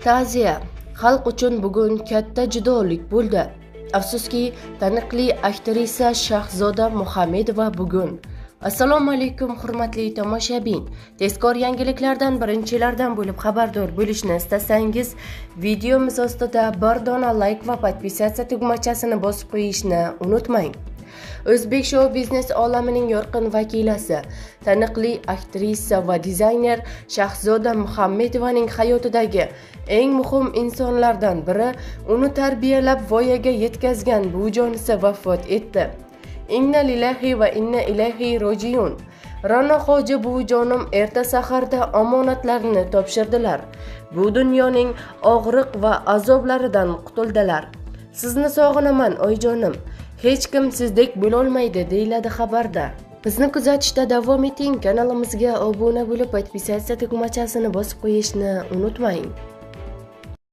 Ta'ziya. Xalq uchun bugun katta judolik bo'ldi. Afsuski, taniqli aktrisa Shahzoda Muhammedova bugun. Assalomu alaykum hurmatli tomoshabin. Tezkor yangiliklardan birinchilardan bo'lib xabardor bo'lishni istasangiz, videomiz ostida bir dona like va podpisatsiya tugmachasini bosib qo'yishni unutmang. O'zbek shou biznes olamining yorqin vakilasi, taniqli aktrisa va dizayner Shahzoda Muhammedovaning hayotidagi eng muhim insonlardan biri, uni tarbiyalab voyaga yetkazgan buvijonisi vafot etdi. Inna lillahi va inna ilayhi rojiun. Ra'no hoji buvijonim erta saharda omonatlarini topshirdilar. Bu dunyoning og'riq va azoblaridan qutuldilar. Sizni sog'inaman oyijonim. Hech kim sizdek bo'lolmaydi, deyiladi xabarda. Bizni kuzatishda davom eting. Kanalimizga obuna bo'lib, podpisatsiya tugmachasini bosib qo'yishni unutmang.